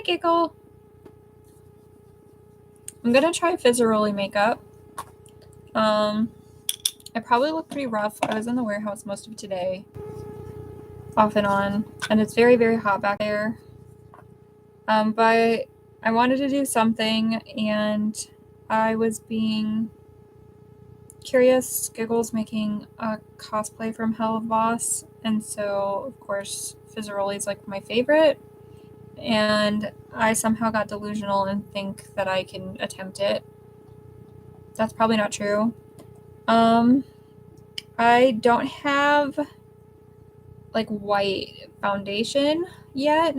Giggle. I'm gonna try Fizzaroli makeup. I probably look pretty rough. I was in the warehouse most of today, off and on, and it's very, very hot back there. But I wanted to do something, and I was being curious. Giggle's making a cosplay from Hell of Boss, and so, of course, Fizzaroli is like my favorite, and I somehow got delusional and think that I can attempt it. That's probably not true. I don't have like white foundation yet.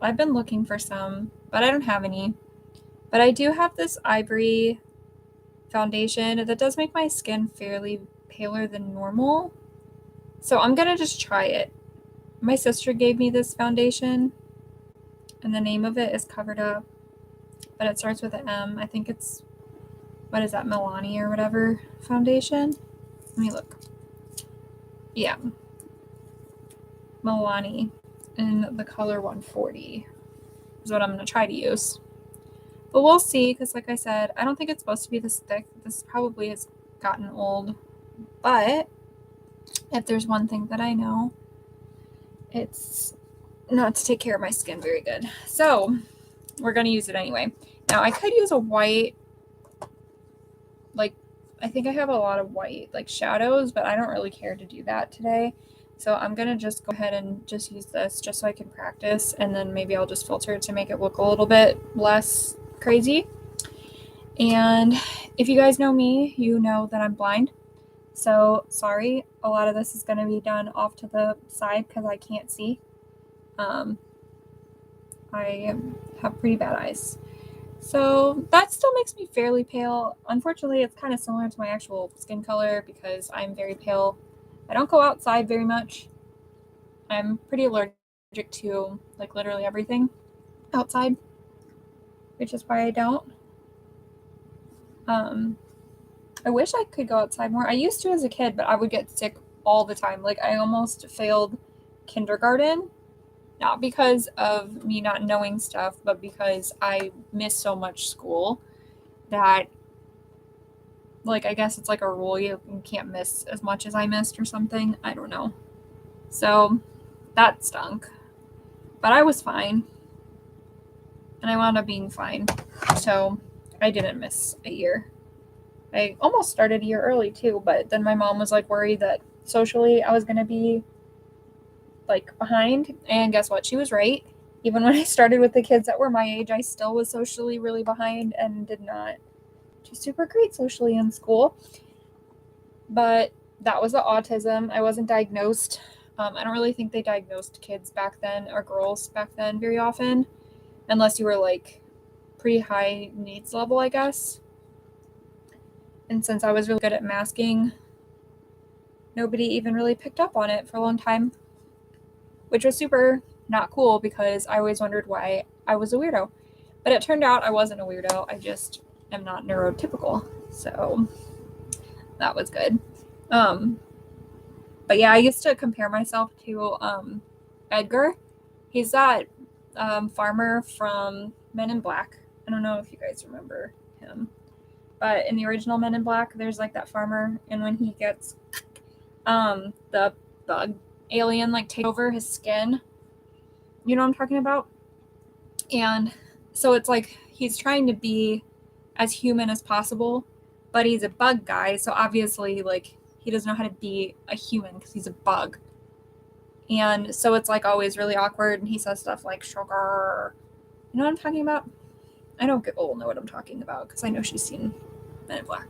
I've been looking for some, but I don't have any. But I do have this ivory foundation that does make my skin fairly paler than normal. So I'm gonna just try it. My sister gave me this foundation, and the name of it is Covered Up, but it starts with an M. I think it's, what is that, Milani or whatever foundation? Let me look. Yeah. Milani in the color 140 is what I'm going to try to use. But we'll see, because like I said, I don't think it's supposed to be this thick. This probably has gotten old. But if there's one thing that I know, it's not to take care of my skin very good. So we're going to use it anyway. Now I could use a white, like, I think I have a lot of white like shadows, but I don't really care to do that today. So I'm going to just go ahead and just use this just so I can practice, and then maybe I'll just filter it to make it look a little bit less crazy. And if you guys know me, you know that I'm blind. So sorry, a lot of this is going to be done off to the side because I can't see. I have pretty bad eyes. So that still makes me fairly pale. Unfortunately, it's kind of similar to my actual skin color because I'm very pale. I don't go outside very much. I'm pretty allergic to like literally everything outside, which is why I don't. I wish I could go outside more. I used to as a kid, but I would get sick all the time. Like I almost failed kindergarten, not because of me not knowing stuff, but because I missed so much school that, like, I guess it's like a rule you can't miss as much as I missed or something. I don't know. So that stunk. But I was fine. And I wound up being fine. So I didn't miss a year. I almost started a year early too, but then my mom was like worried that socially I was going to be like behind. And guess what? She was right. Even when I started with the kids that were my age, I still was socially really behind and did not do super great socially in school. But that was the autism. I wasn't diagnosed. I don't really think they diagnosed kids back then, or girls back then, very often, unless you were like pretty high needs level, I guess. And since I was really good at masking, nobody even really picked up on it for a long time, which was super not cool because I always wondered why I was a weirdo. But it turned out I wasn't a weirdo. I just am not neurotypical. So that was good. But yeah, I used to compare myself to Edgar. He's that farmer from Men in Black. I don't know if you guys remember him. But in the original Men in Black, there's like that farmer, and when he gets the bug alien like take over his skin, you know what I'm talking about? And so it's like he's trying to be as human as possible, but he's a bug guy, so obviously like he doesn't know how to be a human because he's a bug. And so it's like always really awkward, and he says stuff like sugar. You know what I'm talking about? I know Giggle will know what I'm talking about because I know she's seen Men in Black.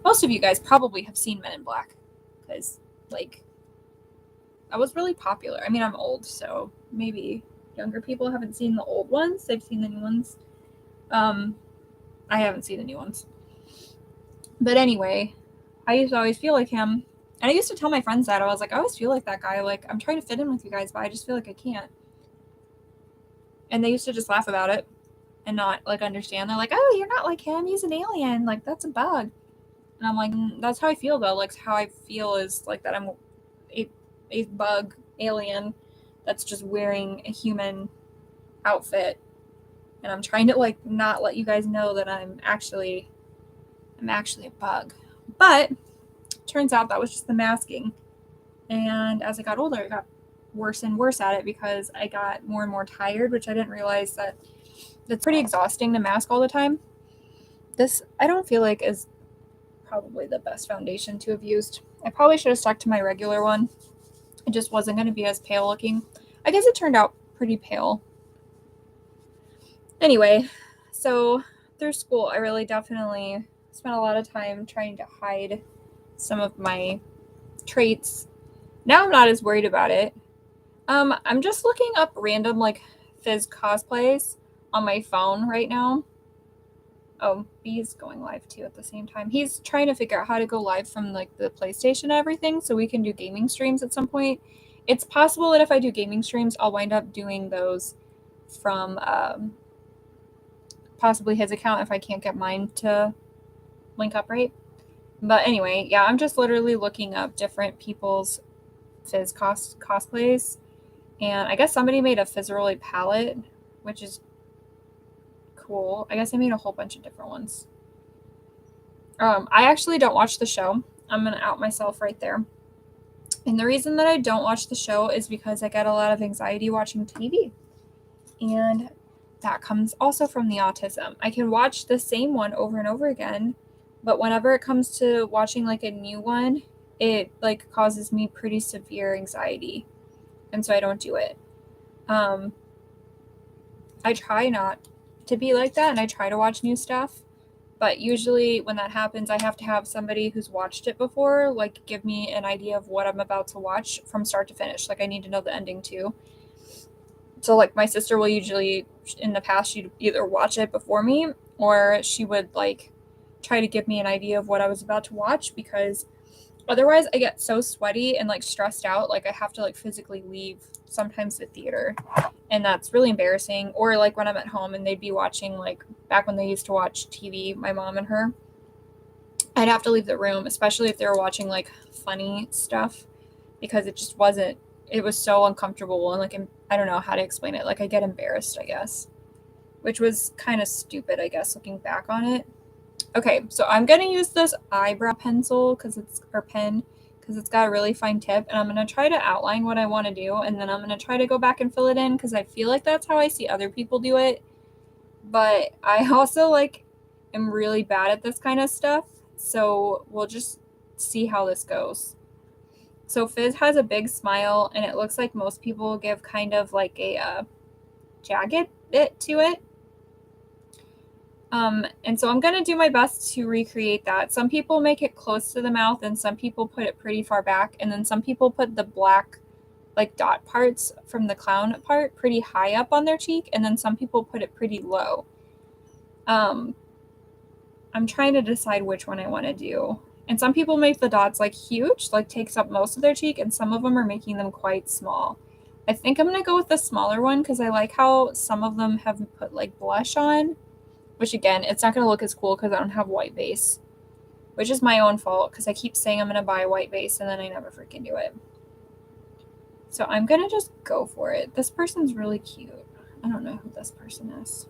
Most of you guys probably have seen Men in Black because, like, that was really popular. I mean, I'm old, so maybe younger people haven't seen the old ones. They've seen the new ones. I haven't seen the new ones. But anyway, I used to always feel like him. And I used to tell my friends that. I was like, I always feel like that guy. Like, I'm trying to fit in with you guys, but I just feel like I can't. And they used to just laugh about it and not, like, understand. They're like, oh, you're not like him. He's an alien. Like, that's a bug. And I'm like, that's how I feel, though. Like, how I feel is, like, that I'm a bug alien that's just wearing a human outfit And I'm trying to like not let you guys know that I'm actually a bug. But turns out that was just the masking. And as I got older, I got worse and worse at it because I got more and more tired, which I didn't realize that it's pretty exhausting to mask all the time. This I don't feel like is probably the best foundation to have used. I probably should have stuck to my regular one. It just wasn't going to be as pale looking. I guess it turned out pretty pale. Anyway, so through school, I really definitely spent a lot of time trying to hide some of my traits. Now I'm not as worried about it. I'm just looking up random like Fizz cosplays on my phone right now. Oh, B's going live too at the same time. He's trying to figure out how to go live from like the PlayStation and everything so we can do gaming streams at some point. It's possible that if I do gaming streams, I'll wind up doing those from possibly his account if I can't get mine to link up right. But anyway, yeah, I'm just literally looking up different people's Fizz cosplays. And I guess somebody made a Fizzaroli palette, which is cool. I guess I made a whole bunch of different ones. I actually don't watch the show. I'm going to out myself right there. And the reason that I don't watch the show is because I get a lot of anxiety watching TV. And that comes also from the autism. I can watch the same one over and over again, but whenever it comes to watching like a new one, it like causes me pretty severe anxiety. And so I don't do it. I try not to be like that and I try to watch new stuff. But usually when that happens, I have to have somebody who's watched it before, like give me an idea of what I'm about to watch from start to finish. Like I need to know the ending too. So like my sister will usually, in the past, she'd either watch it before me or she would like try to give me an idea of what I was about to watch because otherwise I get so sweaty and like stressed out. Like I have to like physically leave sometimes the theater. And that's really embarrassing. Or like when I'm at home and they'd be watching like back when they used to watch TV, my mom and her, I'd have to leave the room, especially if they were watching like funny stuff because it just wasn't, it was so uncomfortable and like I don't know how to explain it. Like I get embarrassed, I guess, which was kind of stupid, I guess, looking back on it. Okay, so I'm going to use this eyebrow pencil or pen because it's got a really fine tip and I'm going to try to outline what I want to do and then I'm going to try to go back and fill it in because I feel like that's how I see other people do it. But I also like am really bad at this kind of stuff. So we'll just see how this goes. So Fizz has a big smile and it looks like most people give kind of like a jagged bit to it. And so I'm going to do my best to recreate that. Some people make it close to the mouth and some people put it pretty far back. And then some people put the black like dot parts from the clown part pretty high up on their cheek. And then some people put it pretty low. I'm trying to decide which one I want to do. And some people make the dots like huge, like takes up most of their cheek. And some of them are making them quite small. I think I'm going to go with the smaller one because I like how some of them have put like blush on. Which again, it's not going to look as cool because I don't have white base. Which is my own fault because I keep saying I'm going to buy a white base and then I never freaking do it. So I'm going to just go for it. This person's really cute. I don't know who this person is.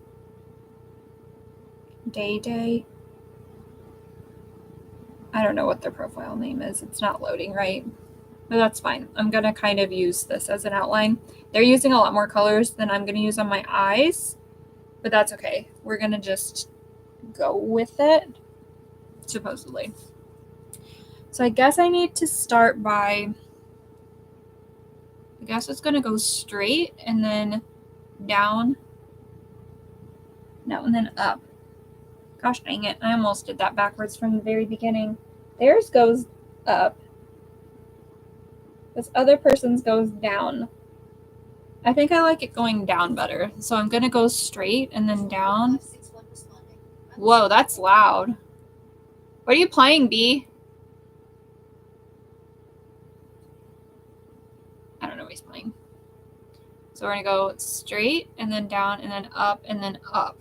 Day. I don't know what their profile name is. It's not loading right. But that's fine. I'm going to kind of use this as an outline. They're using a lot more colors than I'm going to use on my eyes. But that's okay. We're going to just go with it, supposedly. So I guess I need to start by, I guess it's going to go straight and then down. No, and then up. Gosh dang it. I almost did that backwards from the very beginning. Theirs goes up. This other person's goes down. I think I like it going down better. So I'm going to go straight and then down. Whoa, that's loud. What are you playing, B? I don't know what he's playing. So we're going to go straight and then down and then up and then up.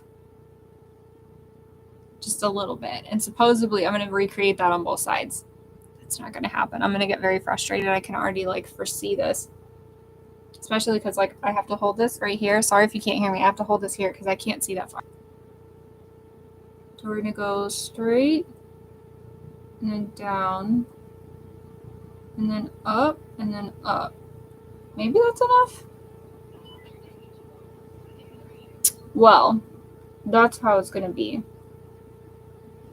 Just a little bit. And supposedly I'm going to recreate that on both sides. It's not going to happen. I'm going to get very frustrated. I can already like foresee this. Especially because, like, I have to hold this right here. Sorry if you can't hear me. I have to hold this here because I can't see that far. So we're going to go straight and then down and then up and then up. Maybe that's enough? Well, that's how it's going to be.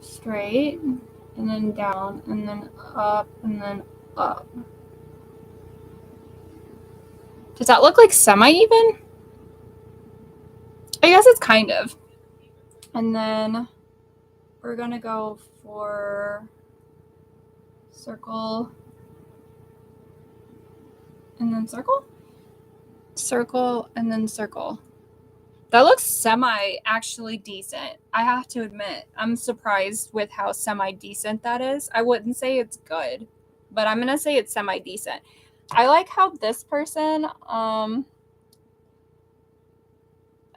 Straight and then down and then up and then up. Does that look like semi-even? I guess it's kind of. And then we're going to go for circle and then circle. Circle and then circle. That looks semi-actually decent. I have to admit, I'm surprised with how semi-decent that is. I wouldn't say it's good, but I'm going to say it's semi-decent. I like how this person, I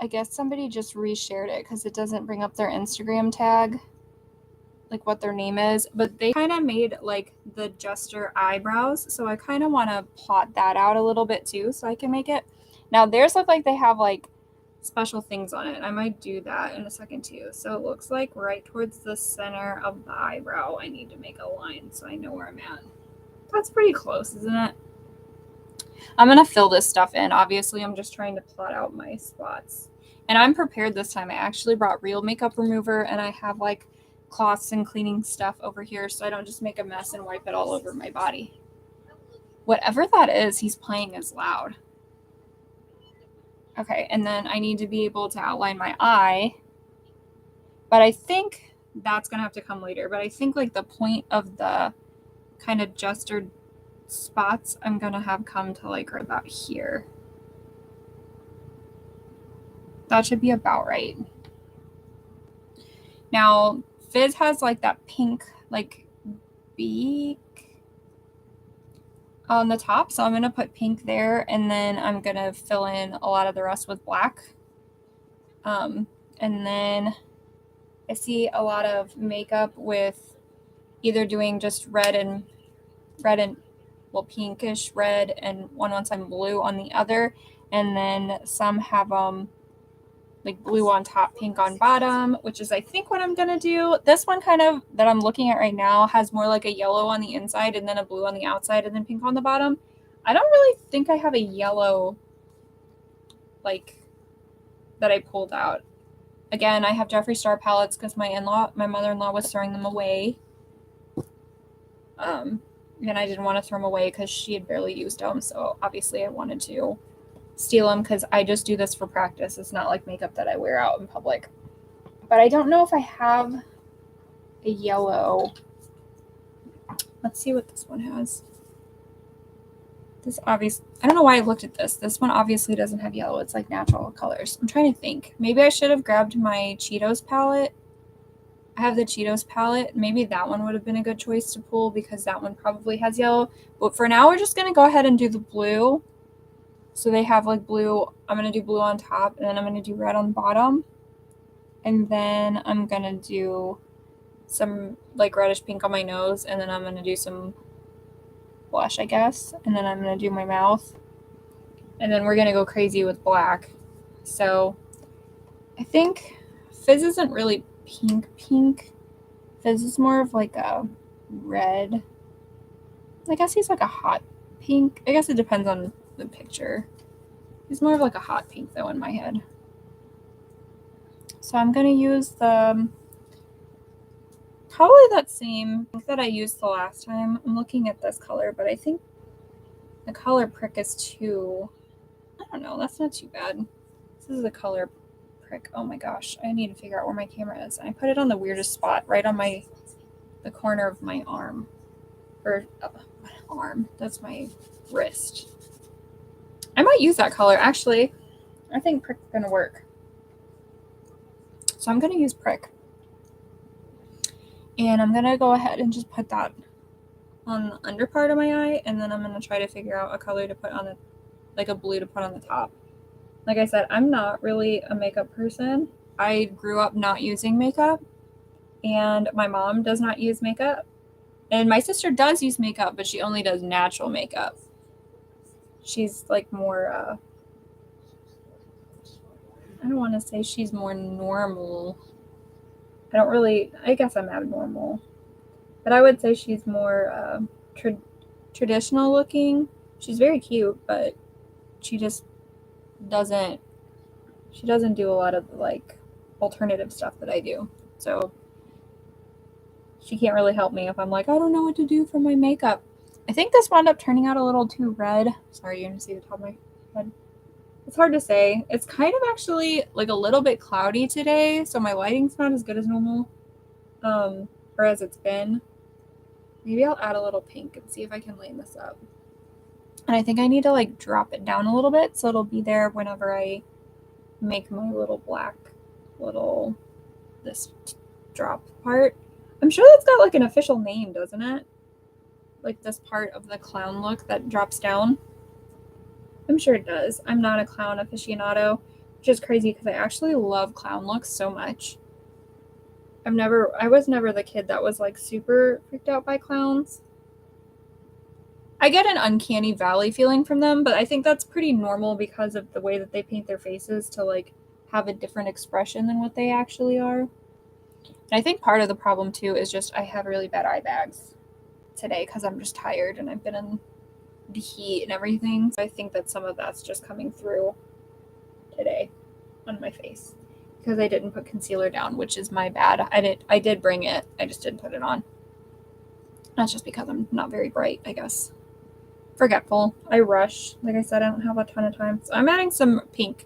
guess somebody just reshared it because it doesn't bring up their Instagram tag, like what their name is, but they kind of made like the jester eyebrows. So I kind of want to plot that out a little bit too so I can make it. Now theirs look like they have like special things on it. I might do that in a second too. So it looks like right towards the center of the eyebrow, I need to make a line so I know where I'm at. That's pretty close, isn't it? I'm going to fill this stuff in. Obviously, I'm just trying to plot out my spots. And I'm prepared this time. I actually brought real makeup remover and I have like cloths and cleaning stuff over here so I don't just make a mess and wipe it all over my body. Whatever that is, he's playing is loud. Okay, and then I need to be able to outline my eye. But I think that's going to have to come later. But I think like the point of the kind of gestured spots I'm going to have come to like right about here. That should be about right. Now, Fizz has like that pink like beak on the top. So I'm going to put pink there and then I'm going to fill in a lot of the rest with black. And then I see a lot of makeup with either doing just red and well, pinkish red and one on side, blue on the other. And then some have like blue on top, pink on bottom, which is I think what I'm gonna do. This one kind of that I'm looking at right now has more like a yellow on the inside and then a blue on the outside and then pink on the bottom. I don't really think I have a yellow like that I pulled out. Again, I have Jeffree Star palettes because my mother-in-law was throwing them away. And I didn't want to throw them away because she had barely used them. So obviously I wanted to steal them because I just do this for practice. It's not like makeup that I wear out in public. But I don't know if I have a yellow. Let's see what this one has. This obvious. I don't know why I looked at this. This one obviously doesn't have yellow. It's like natural colors. I'm trying to think. Maybe I should have grabbed my Cheetos palette. I have the Cheetos palette. Maybe that one would have been a good choice to pull because that one probably has yellow. But for now, we're just going to go ahead and do the blue. So they have like blue. I'm going to do blue on top and then I'm going to do red on the bottom. And then I'm going to do some like reddish pink on my nose. And then I'm going to do some blush, I guess. And then I'm going to do my mouth. And then we're going to go crazy with black. So I think Fizz isn't really pink. Fizz is more of like a red. I guess he's like a hot pink. I guess it depends on the picture. He's more of like a hot pink though in my head. So I'm gonna use the probably that same pink that I used the last time. I'm looking at this color, but I think the color prick is too, I don't know, that's not too bad. This is the color prick. Oh my gosh, I need to figure out where my camera is. I put it on the weirdest spot, right on the corner of my arm. Or arm, that's my wrist. I might use that color, actually. I think prick's gonna work. So I'm gonna use prick. And I'm gonna go ahead and just put that on the under part of my eye, and then I'm gonna try to figure out a color to put on the, like a blue to put on the top. Like I said, I'm not really a makeup person. I grew up not using makeup, and my mom does not use makeup. And my sister does use makeup, but she only does natural makeup. she's like more, I don't want to say she's more normal. I guess I'm abnormal. But I would say she's more traditional looking. She's very cute, but she just doesn't she doesn't do a lot of like alternative stuff that I do. So she can't really help me if I'm like, I don't know what to do for my makeup. I think this wound up turning out a little too red. Sorry, you're gonna see the top of my head. It's hard to say. It's kind of actually like a little bit cloudy today, so my lighting's not as good as normal. Or as it's been. Maybe I'll add a little pink and see if I can lighten this up. And I think I need to like drop it down a little bit so it'll be there whenever I make my little black this drop part. I'm sure that's got like an official name, doesn't it? Like this part of the clown look that drops down. I'm sure it does. I'm not a clown aficionado, which is crazy because I actually love clown looks so much. I was never the kid that was like super freaked out by clowns. I get an uncanny valley feeling from them, but I think that's pretty normal because of the way that they paint their faces to like have a different expression than what they actually are. And I think part of the problem too is just I have really bad eye bags today because I'm just tired and I've been in the heat and everything. So I think that some of that's just coming through today on my face because I didn't put concealer down, which is my bad. I did bring it. I just didn't put it on. That's just because I'm not very bright, I guess. Forgetful. I rush. Like I said, I don't have a ton of time. So I'm adding some pink.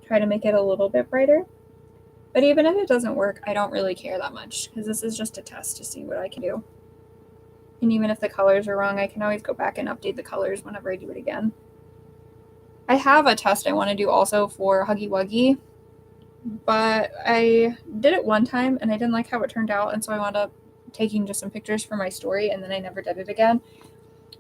Try to make it a little bit brighter. But even if it doesn't work, I don't really care that much because this is just a test to see what I can do. And even if the colors are wrong, I can always go back and update the colors whenever I do it again. I have a test I want to do also for Huggy Wuggy, but I did it one time and I didn't like how it turned out, and so I wound up taking just some pictures for my story and then I never did it again,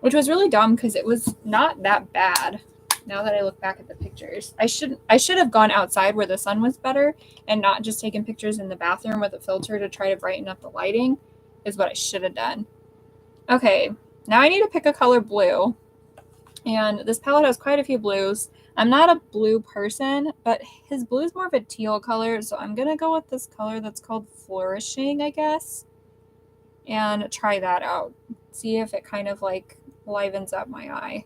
which was really dumb because it was not that bad. Now that I look back at the pictures, I should have gone outside where the sun was better and not just taken pictures in the bathroom with a filter to try to brighten up the lighting is what I should have done. Okay, now I need to pick a color blue. And this palette has quite a few blues. I'm not a blue person, but his blue is more of a teal color, so I'm going to go with this color that's called Flourishing, I guess, and try that out. See if it kind of like livens up my eye.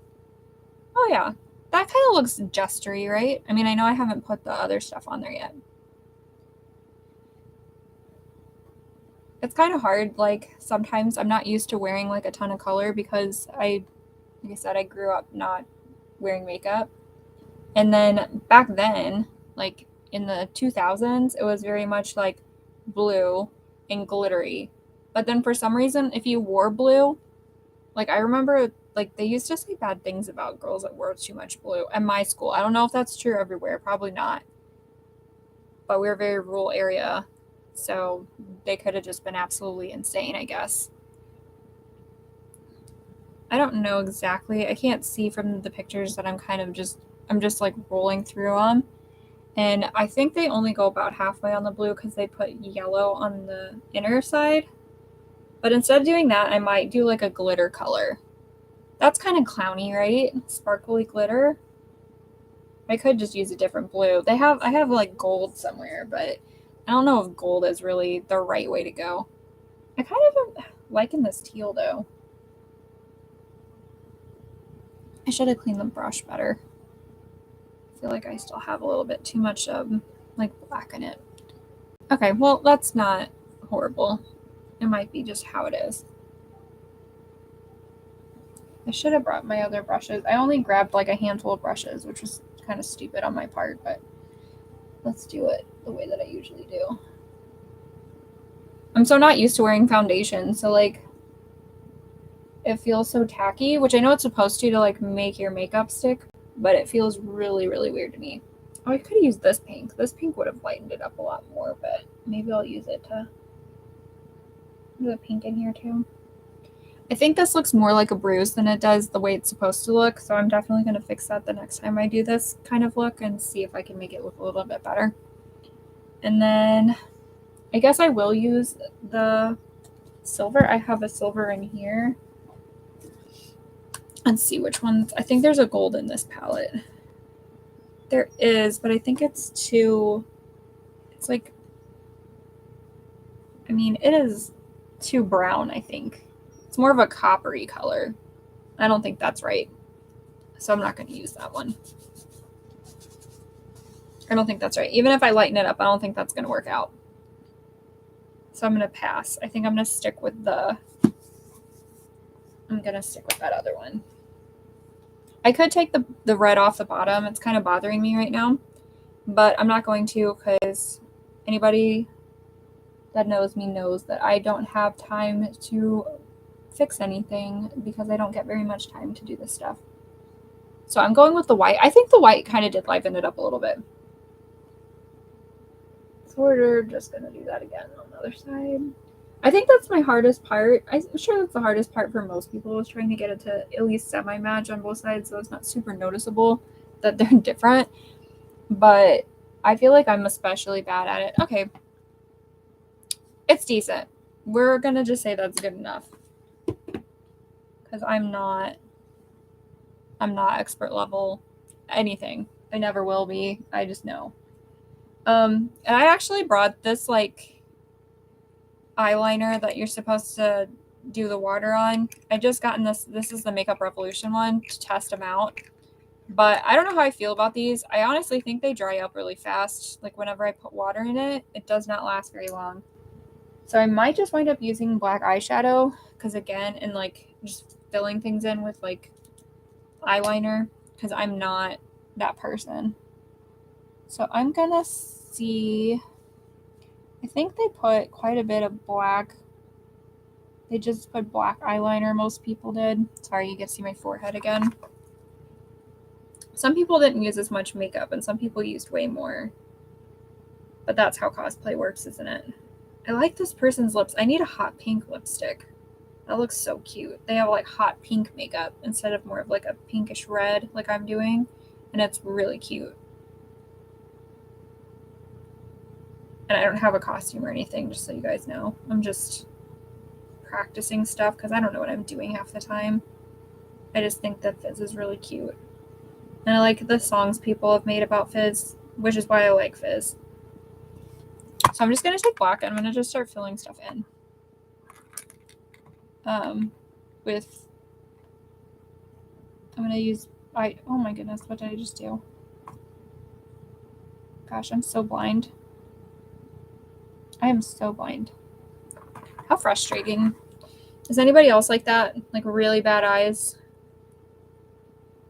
Oh yeah, that kind of looks gestury, right? I mean, I know I haven't put the other stuff on there yet. It's kind of hard, like sometimes I'm not used to wearing like a ton of color because like I said, I grew up not wearing makeup. And then back then, like in the 2000s, it was very much like blue and glittery. But then for some reason, if you wore blue, like I remember like they used to say bad things about girls that wore too much blue at my school. I don't know if that's true everywhere, probably not. But we were a very rural area, so they could have just been absolutely insane, I guess. I don't know exactly. I can't see from the pictures that I'm just like rolling through them. And I think they only go about halfway on the blue because they put yellow on the inner side. But instead of doing that, I might do like a glitter color. That's kind of clowny, right? Sparkly glitter. I could just use a different blue. I have like gold somewhere, but I don't know if gold is really the right way to go. I kind of am liking this teal though. I should have cleaned the brush better. I feel like I still have a little bit too much like black in it. Okay, well that's not horrible. It might be just how it is. I should have brought my other brushes. I only grabbed like a handful of brushes, which was kind of stupid on my part, but let's do it the way that I usually do. I'm so not used to wearing foundation, so like it feels so tacky, which I know it's supposed to like make your makeup stick, but it feels really, really weird to me. Oh, I could have used this pink. This pink would have lightened it up a lot more, but maybe I'll use it to put the pink in here too. I think this looks more like a bruise than it does the way it's supposed to look, so I'm definitely going to fix that the next time I do this kind of look and see if I can make it look a little bit better. And then I guess I will use the silver. I have a silver in here. Let's see which ones. I think there's a gold in this palette. There is, but I think it's too, it's like, I mean, it is too brown, I think. It's more of a coppery color. I don't think that's right. So I'm not going to use that one. I don't think that's right. Even if I lighten it up, I don't think that's going to work out. So I'm going to pass. I think I'm going to stick with that other one. I could take the red off the bottom. It's kind of bothering me right now, but I'm not going to, because anybody that knows me knows that I don't have time to fix anything because I don't get very much time to do this stuff. So I'm going with the white. I think the white kind of did liven it up a little bit. So we're just going to do that again on the other side. I think that's my hardest part. I'm sure that's the hardest part for most people, is trying to get it to at least semi-match on both sides so it's not super noticeable that they're different. But I feel like I'm especially bad at it. Okay. It's decent. We're going to just say that's good enough. Because I'm not expert level anything. I never will be. I just know. And I actually brought this like eyeliner that you're supposed to do the water on. I just gotten this. This is the Makeup Revolution one to test them out. But I don't know how I feel about these. I honestly think they dry up really fast. Like whenever I put water in it, it does not last very long. So I might just wind up using black eyeshadow, because again, and like just filling things in with like eyeliner, because I'm not that person. So I'm gonna see. I think they put quite a bit of black. They just put black eyeliner, most people did. Sorry, you can see my forehead again. Some people didn't use as much makeup, and some people used way more. But that's how cosplay works, isn't it? I like this person's lips. I need a hot pink lipstick. That looks so cute. They have like hot pink makeup instead of more of like a pinkish red like I'm doing. And it's really cute. And I don't have a costume or anything, just so you guys know. I'm just practicing stuff because I don't know what I'm doing half the time. I just think that Fizz is really cute. And I like the songs people have made about Fizz, which is why I like Fizz. So I'm just going to take black and I'm going to just start filling stuff in. I'm going to use, oh my goodness, what did I just do? Gosh, I'm so blind. I am so blind. How frustrating. Is anybody else like that? Like really bad eyes?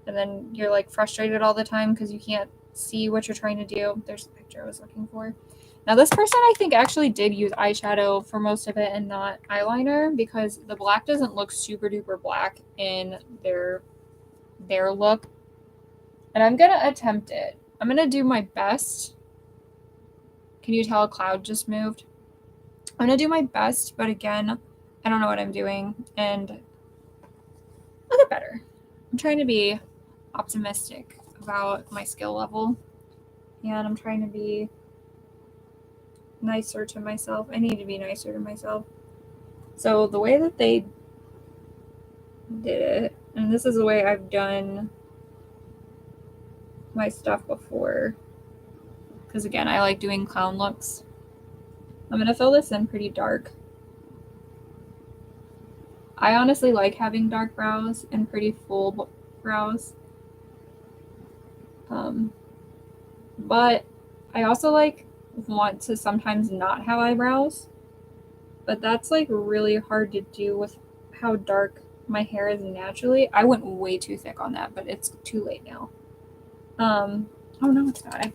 And then you're like frustrated all the time because you can't see what you're trying to do. There's the picture I was looking for. Now this person I think actually did use eyeshadow for most of it and not eyeliner, because the black doesn't look super duper black in their look. And I'm going to attempt it. I'm going to do my best. Can you tell a cloud just moved? I'm going to do my best, but again, I don't know what I'm doing. And I'll get better. I'm trying to be optimistic about my skill level. And I'm trying to be nicer to myself. I need to be nicer to myself. So the way that they did it, and this is the way I've done my stuff before, because again, I like doing clown looks. I'm going to fill this in pretty dark. I honestly like having dark brows and pretty full brows. But I also want to sometimes not have eyebrows. But that's like really hard to do with how dark my hair is naturally. I went way too thick on that, but it's too late now. Oh no, it's not. I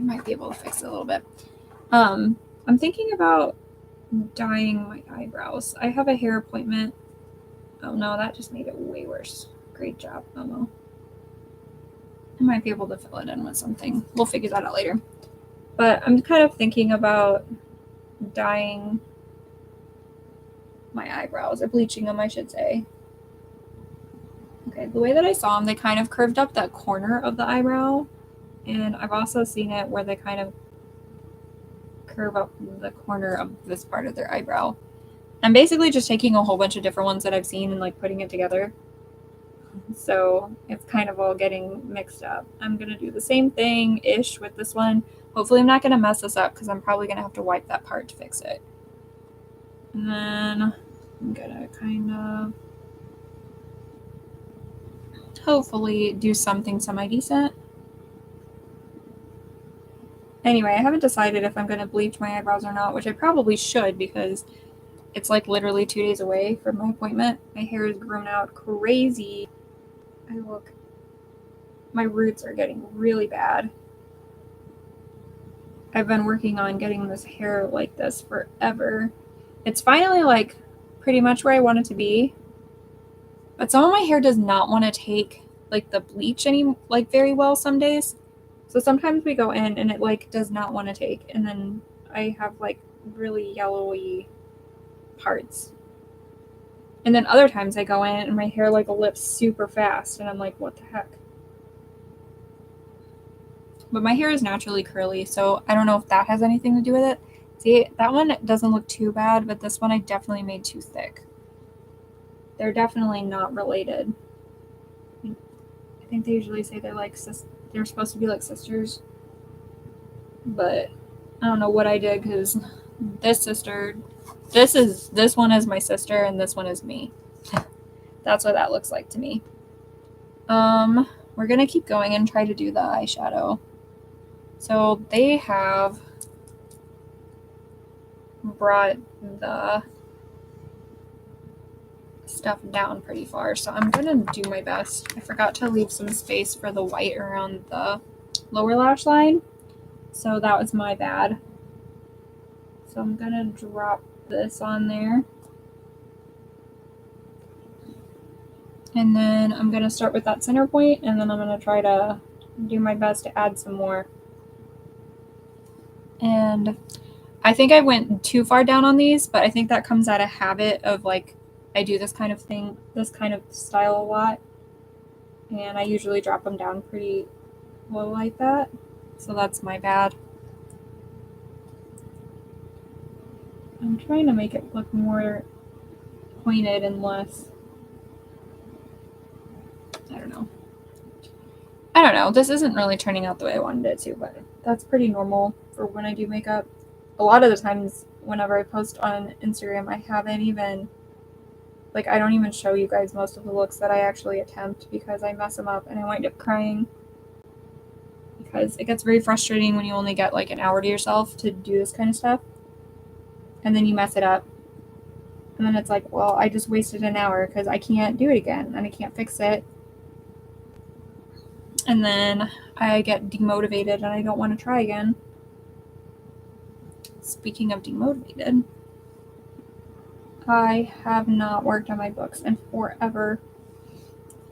might be able to fix it a little bit. I'm thinking about dyeing my eyebrows. I have a hair appointment. Oh no, that just made it way worse. Great job, Momo. I might be able to fill it in with something. We'll figure that out later. But I'm kind of thinking about dyeing my eyebrows, or bleaching them, I should say. Okay, the way that I saw them, they kind of curved up that corner of the eyebrow. And I've also seen it where they kind of curve up the corner of this part of their eyebrow. I'm basically just taking a whole bunch of different ones that I've seen and like putting it together. So it's kind of all getting mixed up. I'm going to do the same thing-ish with this one. Hopefully I'm not going to mess this up because I'm probably going to have to wipe that part to fix it. And then I'm going to kind of hopefully do something semi-decent. Anyway, I haven't decided if I'm going to bleach my eyebrows or not, which I probably should because it's like literally 2 days away from my appointment. My hair is grown out crazy. My roots are getting really bad. I've been working on getting this hair like this forever. It's finally like pretty much where I want it to be. But some of my hair does not want to take like the bleach very well some days. So sometimes we go in and it like does not want to take, and then I have like really yellowy parts. And then other times I go in and my hair like lifts super fast and I'm like, what the heck? But my hair is naturally curly, so I don't know if that has anything to do with it. See, that one doesn't look too bad, but this one I definitely made too thick. They're definitely not related. I think they usually say they're supposed to be like sisters. But I don't know what I did because this one is my sister and this one is me. That's what that looks like to me. We're gonna keep going and try to do the eyeshadow. So they have brought the stuff down pretty far, so I'm gonna do my best. I forgot to leave some space for the white around the lower lash line, so that was my bad. So I'm gonna drop this on there, and then I'm gonna start with that center point, and then I'm gonna try to do my best to add some more. And I think I went too far down on these, but I think that comes out of habit of like I do this kind of thing, this kind of style a lot, and I usually drop them down pretty low like that, so that's my bad. I'm trying to make it look more pointed and less, I don't know, this isn't really turning out the way I wanted it to, but that's pretty normal for when I do makeup. A lot of the times whenever I post on Instagram, I haven't even, like, I don't even show you guys most of the looks that I actually attempt because I mess them up and I wind up crying. Because it gets very frustrating when you only get like an hour to yourself to do this kind of stuff. And then you mess it up. And then it's like, well, I just wasted an hour because I can't do it again and I can't fix it. And then I get demotivated and I don't want to try again. Speaking of demotivated, I have not worked on my books in forever.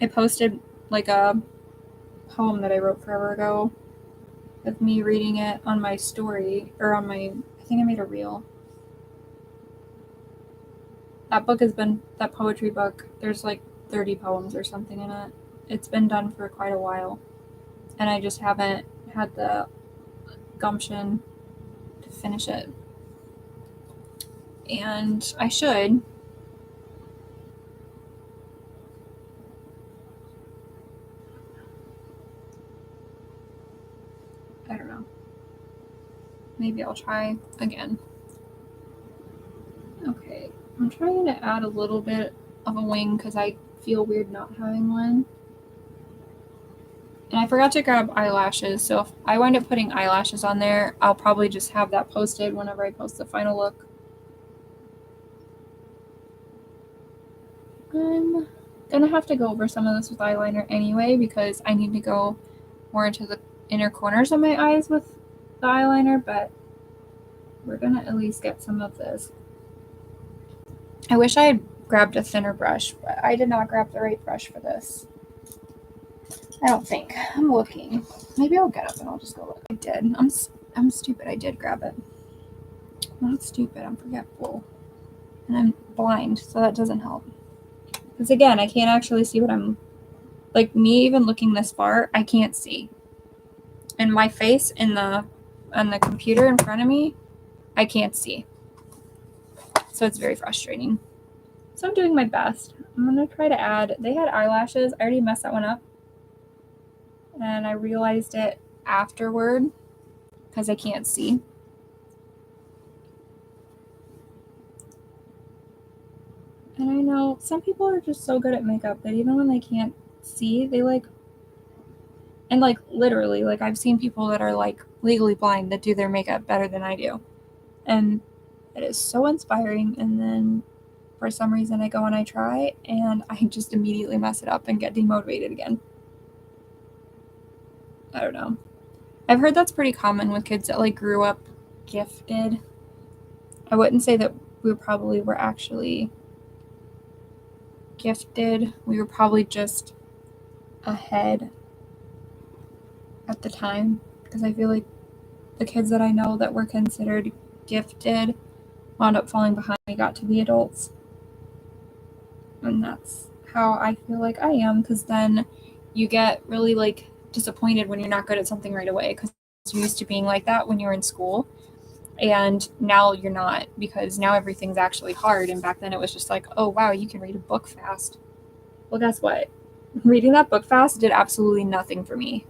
I posted like a poem that I wrote forever ago of me reading it on my story, or on my, I think I made a reel. That poetry book, there's like 30 poems or something in it. It's been done for quite a while. And I just haven't had the gumption to finish it. And I should. I don't know. Maybe I'll try again. Okay, I'm trying to add a little bit of a wing because I feel weird not having one. And I forgot to grab eyelashes, so if I wind up putting eyelashes on there, I'll probably just have that posted whenever I post the final look. I'm gonna have to go over some of this with eyeliner anyway because I need to go more into the inner corners of my eyes with the eyeliner, but we're gonna at least get some of this. I wish I had grabbed a thinner brush, but I did not grab the right brush for this. I don't think. I'm looking. Maybe I'll get up and I'll just go look. I did. I'm stupid. I did grab it. I'm not stupid. I'm forgetful. And I'm blind, so that doesn't help. Because again, I can't actually see what I'm... Like, me even looking this far, I can't see. And my face on the computer in front of me, I can't see. So it's very frustrating. So I'm doing my best. I'm going to try to add, they had eyelashes. I already messed that one up. And I realized it afterward because I can't see. And I know some people are just so good at makeup that even when they can't see, they like, and like literally, like I've seen people that are like legally blind that do their makeup better than I do. And it is so inspiring. And then for some reason I go and I try and I just immediately mess it up and get demotivated again. I don't know. I've heard that's pretty common with kids that like grew up gifted. I wouldn't say that we probably were actually gifted. We were probably just ahead at the time because I feel like the kids that I know that were considered gifted wound up falling behind when we got to be adults. And that's how I feel like I am, because then you get really like disappointed when you're not good at something right away because you're used to being like that when you're in school. And now you're not, because now everything's actually hard. And back then it was just like, oh, wow, you can read a book fast. Well, guess what? Reading that book fast did absolutely nothing for me.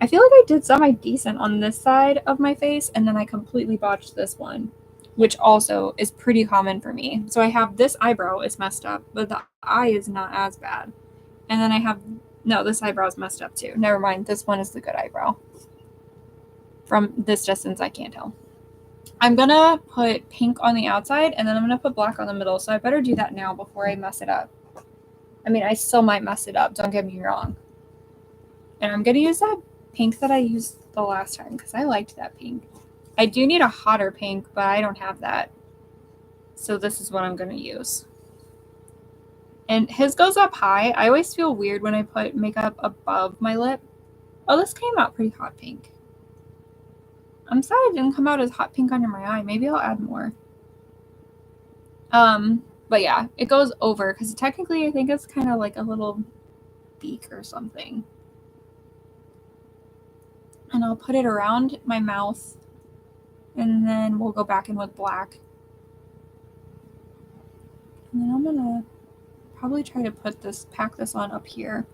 I feel like I did semi-decent on this side of my face, and then I completely botched this one, which also is pretty common for me. So I have this eyebrow is messed up, but the eye is not as bad. And then I have, no, this eyebrow is messed up too. Never mind, this one is the good eyebrow. From this distance, I can't tell. I'm gonna put pink on the outside, and then I'm gonna put black on the middle, so I better do that now before I mess it up. I mean, I still might mess it up, don't get me wrong. And I'm gonna use that pink that I used the last time, because I liked that pink. I do need a hotter pink, but I don't have that. So this is what I'm gonna use. And his goes up high. I always feel weird when I put makeup above my lip. Oh, this came out pretty hot pink. I'm sad it didn't come out as hot pink under my eye. Maybe I'll add more. But yeah, it goes over, because technically I think it's kind of like a little beak or something. And I'll put it around my mouth, and then we'll go back in with black. And then I'm gonna probably try to pack this on up here.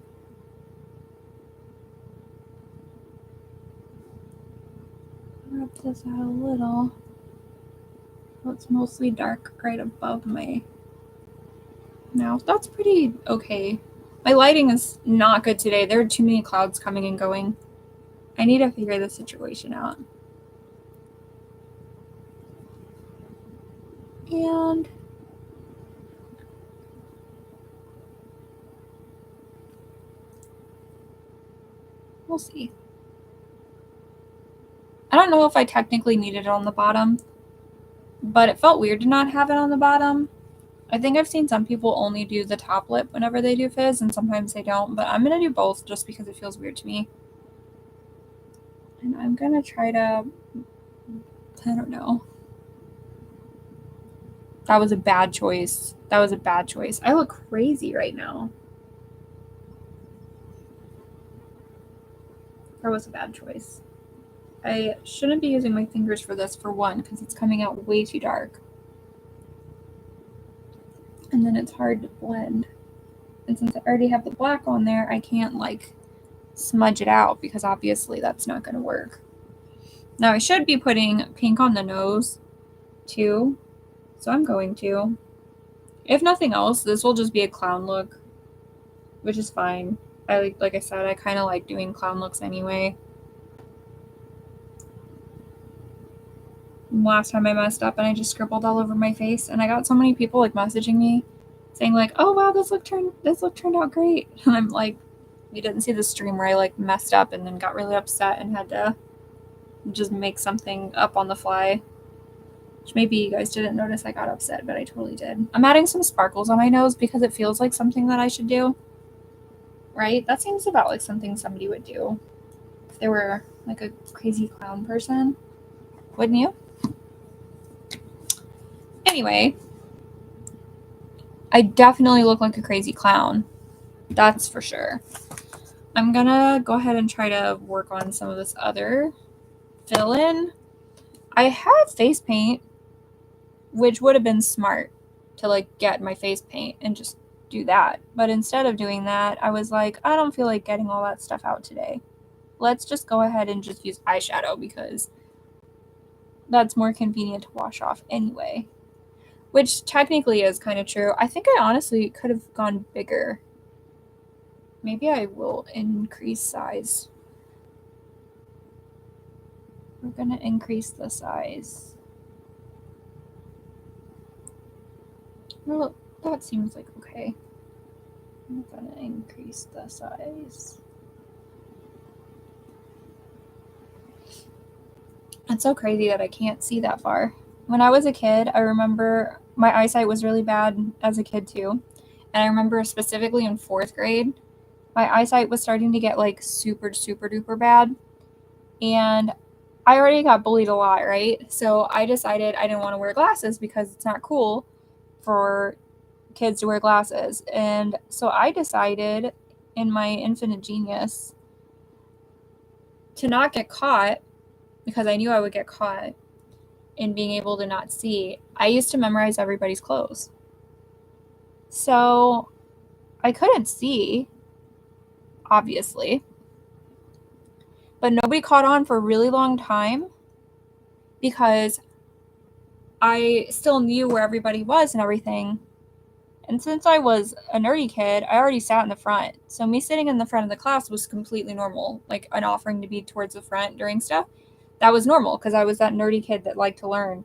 Rub this out a little. So it's mostly dark right above my mouth. That's pretty okay. My lighting is not good today. There are too many clouds coming and going. I need to figure the situation out. And we'll see. I don't know if I technically needed it on the bottom, but it felt weird to not have it on the bottom. I think I've seen some people only do the top lip whenever they do fizz, and sometimes they don't, but I'm going to do both just because it feels weird to me. And I'm going to try to, I don't know. That was a bad choice. That was a bad choice. I look crazy right now. That was a bad choice. I shouldn't be using my fingers for this, for one, because it's coming out way too dark. And then it's hard to blend. And since I already have the black on there, I can't like smudge it out, because obviously that's not going to work. Now I should be putting pink on the nose too, so I'm going to. If nothing else, this will just be a clown look, which is fine. Like I said, I kind of like doing clown looks anyway. Last time I messed up and I just scribbled all over my face, and I got so many people like messaging me saying like, "Oh wow, this look turned out great." And I'm like, you didn't see the stream where I like messed up and then got really upset and had to just make something up on the fly. Which maybe you guys didn't notice I got upset, but I totally did. I'm adding some sparkles on my nose because it feels like something that I should do. Right? That seems about like something somebody would do if they were like a crazy clown person. Wouldn't you? Anyway, I definitely look like a crazy clown. That's for sure. I'm gonna go ahead and try to work on some of this other fill-in. I have face paint which would have been smart to like get my face paint and just do that. But instead of doing that, I was like, I don't feel like getting all that stuff out today. Let's just go ahead and just use eyeshadow because that's more convenient to wash off anyway. Which technically is kind of true. I think I honestly could have gone bigger. Maybe I will increase size. We're going to increase the size. Well, that seems like okay. I'm going to increase the size. It's so crazy that I can't see that far. When I was a kid, I remember my eyesight was really bad as a kid too. And I remember specifically in 4th grade, my eyesight was starting to get like super, super duper bad. And I already got bullied a lot, right? So I decided I didn't want to wear glasses because it's not cool for kids to wear glasses. And so I decided, in my infinite genius, to not get caught, because I knew I would get caught in being able to not see. I used to memorize everybody's clothes. So I couldn't see, obviously, but nobody caught on for a really long time because I still knew where everybody was and everything. And since I was a nerdy kid, I already sat in the front. So me sitting in the front of the class was completely normal. Like an offering to be towards the front during stuff, that was normal because I was that nerdy kid that liked to learn.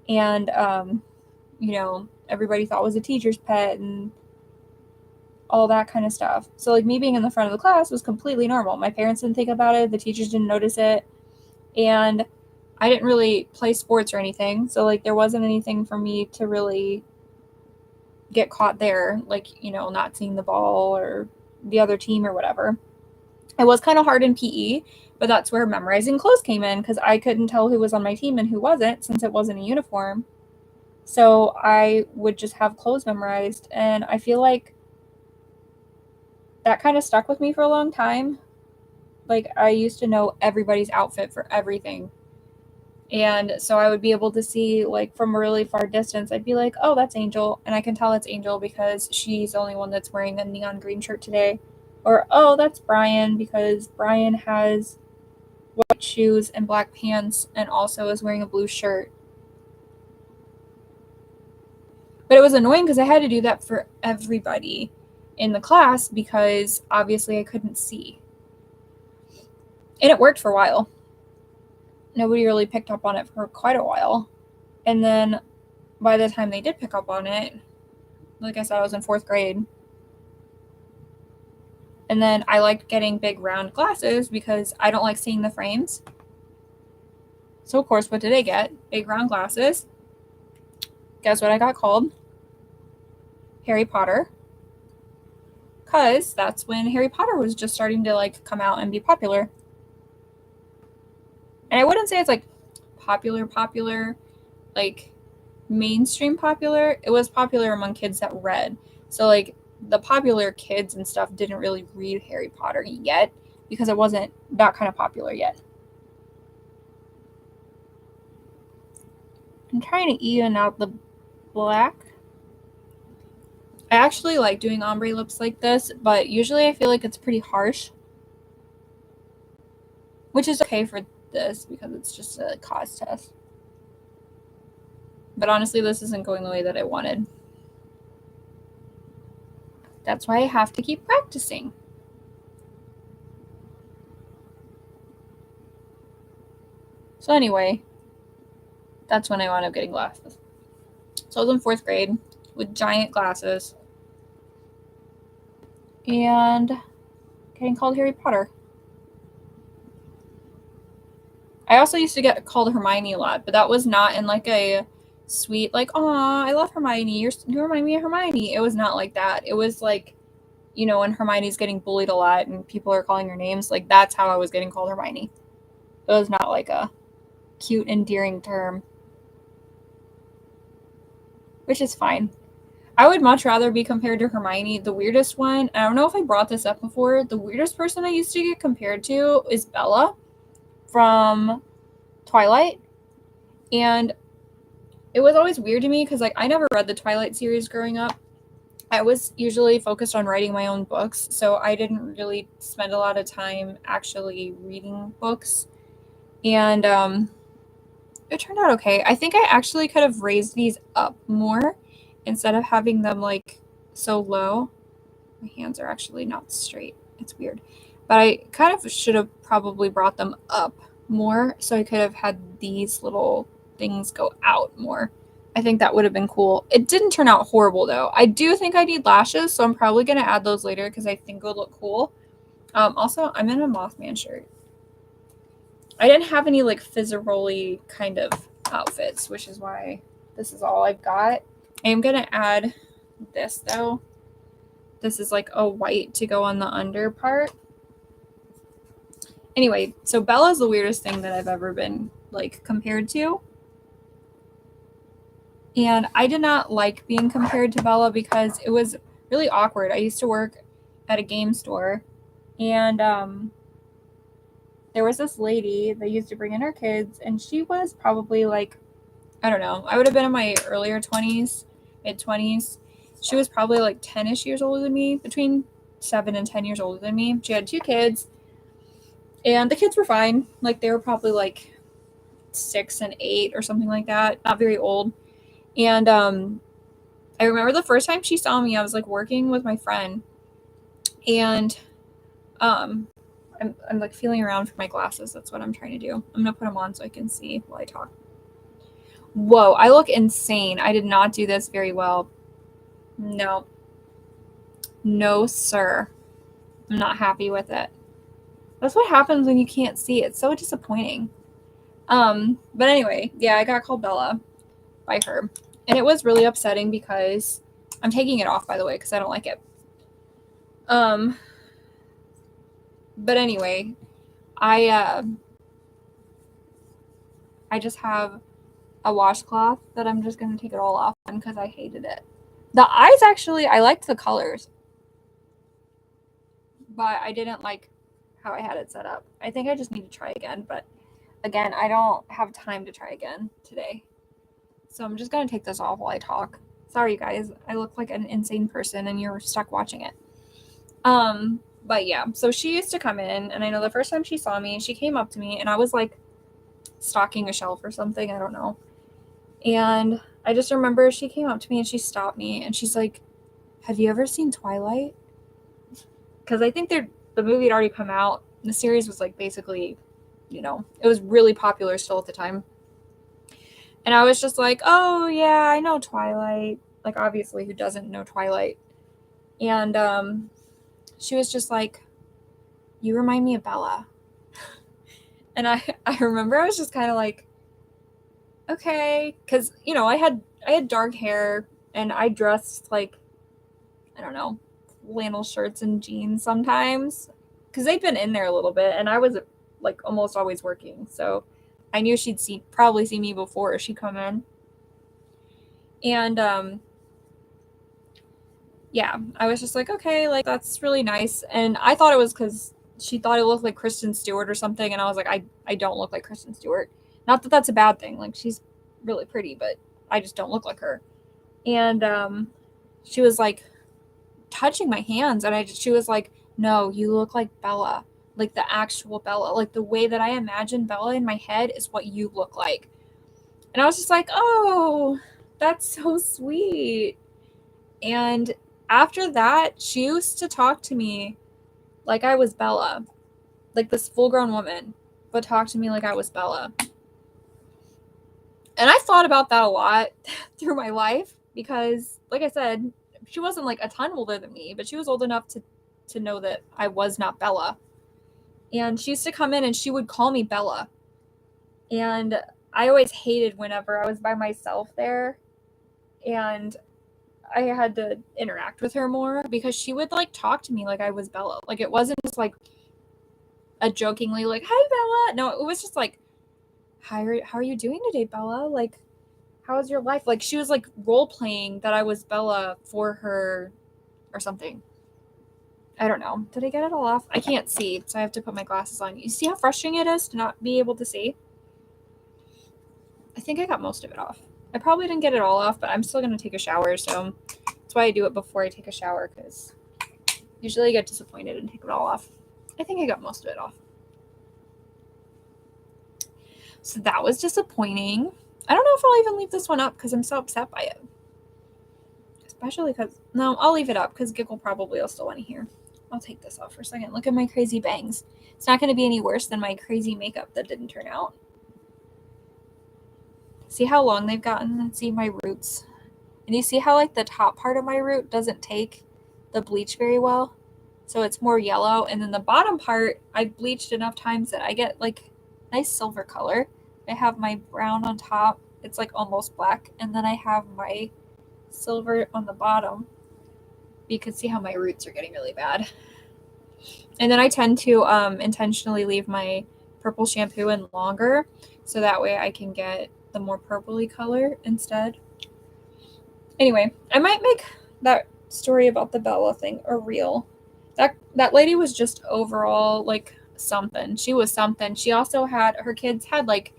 And, you know, everybody thought was a teacher's pet and all that kind of stuff. So like me being in the front of the class was completely normal. My parents didn't think about it. The teachers didn't notice it. And I didn't really play sports or anything. So like there wasn't anything for me to really get caught there, like, you know, not seeing the ball or the other team or whatever. It was kind of hard in PE, but that's where memorizing clothes came in because I couldn't tell who was on my team and who wasn't since it wasn't a uniform. So I would just have clothes memorized, and I feel like that kind of stuck with me for a long time. Like I used to know everybody's outfit for everything. And so I would be able to see, like, from a really far distance, I'd be like, oh, that's Angel. And I can tell it's Angel because she's the only one that's wearing a neon green shirt today. Or, oh, that's Brian because Brian has white shoes and black pants and also is wearing a blue shirt. But it was annoying because I had to do that for everybody in the class because obviously I couldn't see. And it worked for a while. Nobody really picked up on it for quite a while. And then by the time they did pick up on it, like I said, I was in 4th grade. And then I liked getting big round glasses because I don't like seeing the frames. So of course, what did I get? Big round glasses. Guess what I got called? Harry Potter. Because that's when Harry Potter was just starting to like come out and be popular. And I wouldn't say it's like popular, like mainstream popular. It was popular among kids that read. So like the popular kids and stuff didn't really read Harry Potter yet because it wasn't that kind of popular yet. I'm trying to even out the black. I actually like doing ombre lips like this, but usually I feel like it's pretty harsh. Which is okay for this because it's just a cause test. But honestly, this isn't going the way that I wanted. That's why I have to keep practicing. So anyway, that's when I wound up getting glasses. So I was in 4th grade with giant glasses and getting called Harry Potter. I also used to get called Hermione a lot, but that was not in like a sweet, like, aw, I love Hermione. You remind me of Hermione. It was not like that. It was like, you know, when Hermione's getting bullied a lot and people are calling her names, like that's how I was getting called Hermione. It was not like a cute, endearing term. Which is fine. I would much rather be compared to Hermione. The weirdest one, I don't know if I brought this up before, the weirdest person I used to get compared to is Bella from Twilight. And it was always weird to me because like I never read the Twilight series growing up. I was usually focused on writing my own books, so I didn't really spend a lot of time actually reading books. And it turned out okay. I think I actually could have raised these up more instead of having them like so low. My hands are actually not straight. It's weird. But I kind of should have probably brought them up more so I could have had these little things go out more. I think that would have been cool. It didn't turn out horrible though. I do think I need lashes, so I'm probably going to add those later because I think it would look cool. Also, I'm in a Mothman shirt. I didn't have any like Fizzaroli kind of outfits, which is why this is all I've got. I am going to add this though. This is like a white to go on the under part. Anyway, so Bella's the weirdest thing that I've ever been like compared to. And I did not like being compared to Bella because it was really awkward. I used to work at a game store, and there was this lady that used to bring in her kids, and she was probably like, I don't know, I would have been in my earlier 20s, mid 20s. She was probably like 10-ish years older than me, between 7 and 10 years older than me. She had 2 kids, and the kids were fine. Like, they were probably like 6 and 8 or something like that, not very old. And I remember the first time she saw me, I was like working with my friend, and I'm like feeling around for my glasses. That's what I'm trying to do. I'm gonna put them on so I can see while I talk. Whoa, I look insane. I did not do this very well. No, sir. I'm not happy with it. That's what happens when you can't see. It's so disappointing. But anyway, yeah, I got called Bella by her. And it was really upsetting because I'm taking it off, by the way, because I don't like it. But anyway, I just have a washcloth that I'm just going to take it all off because I hated it. The eyes, actually, I liked the colors, but I didn't like how I had it set up. I think I just need to try again, but again, I don't have time to try again today. So I'm just going to take this off while I talk. Sorry, guys. I look like an insane person and you're stuck watching it. But yeah, so she used to come in, and I know the first time she saw me, she came up to me, and I was like stocking a shelf or something. I don't know. And I just remember she came up to me and she stopped me, and she's like, "Have you ever seen Twilight?" Because I think the movie had already come out. The series was like basically, it was really popular still at the time. And I was just like, "Oh yeah, I know Twilight." Like, obviously, who doesn't know Twilight? And she was just like, "You remind me of Bella." And I remember I was just kind of like, okay, because I had dark hair, and I dressed like, I don't know, flannel shirts and jeans sometimes, because they'd been in there a little bit, and I was like almost always working, so I knew she'd probably see me before she'd come in. And yeah, I was just like, okay, like that's really nice. And I thought it was because she thought it looked like Kristen Stewart or something, and I was like, I don't look like Kristen Stewart. Not that that's a bad thing. Like, she's really pretty, but I just don't look like her. And she was like touching my hands, and she was like, "No, you look like Bella, like the actual Bella. Like, the way that I imagine Bella in my head is what you look like." And I was just like, "Oh, that's so sweet." And after that, she used to talk to me like I was Bella, like this full-grown woman, but talk to me like I was Bella. And I thought about that a lot through my life because, like I said, she wasn't like a ton older than me, but she was old enough to know that I was not Bella. And she used to come in and she would call me Bella. And I always hated whenever I was by myself there and I had to interact with her more because she would like talk to me like I was Bella. Like, it wasn't just like a jokingly like, "Hi, Bella." No, it was just like, how are you doing today, Bella? Like, how's your life? Like, she was like role playing that I was Bella for her or something. I don't know. Did I get it all off? I can't see, so I have to put my glasses on. You see how frustrating it is to not be able to see? I think I got most of it off. I probably didn't get it all off, but I'm still going to take a shower, so that's why I do it before I take a shower, because usually I get disappointed and take it all off. I think I got most of it off. So that was disappointing. I don't know if I'll even leave this one up because I'm so upset by it. Especially because, no, I'll leave it up because Giggle probably will still want to hear. I'll take this off for a second. Look at my crazy bangs. It's not going to be any worse than my crazy makeup that didn't turn out. See how long they've gotten? See my roots. And you see how like the top part of my root doesn't take the bleach very well? So it's more yellow. And then the bottom part, I've bleached enough times that I get like nice silver color. I have my brown on top. It's like almost black. And then I have my silver on the bottom. You can see how my roots are getting really bad. And then I tend to intentionally leave my purple shampoo in longer. So that way I can get the more purpley color instead. Anyway, I might make that story about the Bella thing a reel. That lady was just overall like something. She was something. She also had, her kids had like,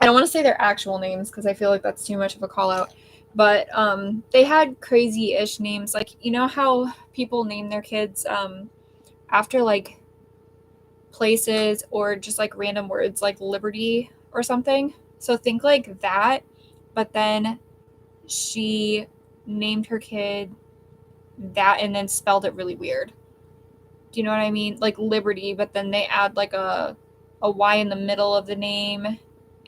I don't want to say their actual names because I feel like that's too much of a call out, but they had crazy-ish names. Like, you know how people name their kids after like places or just like random words like Liberty or something? So think like that, but then she named her kid that and then spelled it really weird. Do you know what I mean? Like Liberty, but then they add like a Y in the middle of the name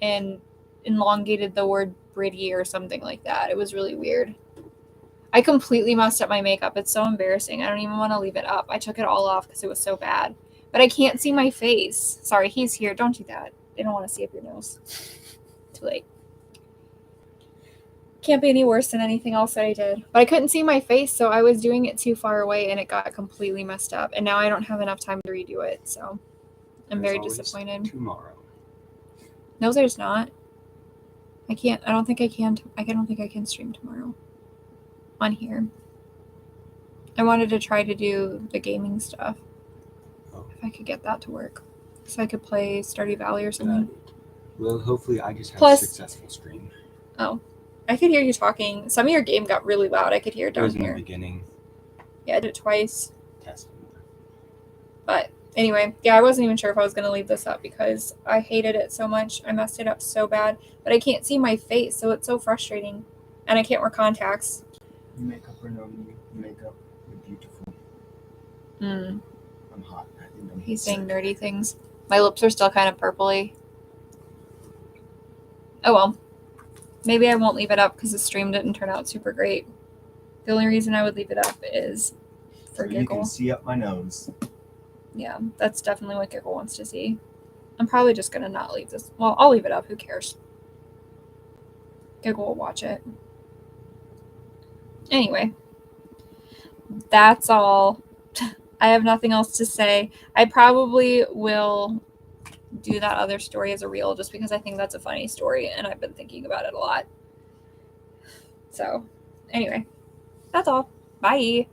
and elongated the word Britty or something like that. It was really weird. I completely messed up my makeup. It's so embarrassing. I don't even want to leave it up. I took it all off because it was so bad. But I can't see my face. Sorry, he's here. Don't do that. They don't want to see up your nose. Too late. Can't be any worse than anything else that I did. But I couldn't see my face, so I was doing it too far away and it got completely messed up. And now I don't have enough time to redo it, so I'm very disappointed. Tomorrow. No, there's not. I can't. I don't think I can. I don't think I can stream tomorrow on here. I wanted to try to do the gaming stuff. Oh. If I could get that to work. So I could play Stardew Valley or something. Well, hopefully I just have a successful stream. Oh. I could hear you talking. Some of your game got really loud. I could hear it down here. In the beginning. Yeah, I did it twice. Testing. But anyway, yeah, I wasn't even sure if I was going to leave this up because I hated it so much. I messed it up so bad. But I can't see my face, so it's so frustrating. And I can't wear contacts. Makeup or no makeup, you're beautiful. I'm hot. I think He's saying nerdy things. My lips are still kind of purpley. Oh well. Maybe I won't leave it up because the stream didn't turn out super great. The only reason I would leave it up is for Giggle. You can see up my nose. Yeah, that's definitely what Giggle wants to see. I'm probably just going to not leave this. Well, I'll leave it up. Who cares? Giggle will watch it. Anyway, that's all. I have nothing else to say. I probably will do that other story as a reel just because I think that's a funny story and I've been thinking about it a lot. So, anyway, that's all. Bye.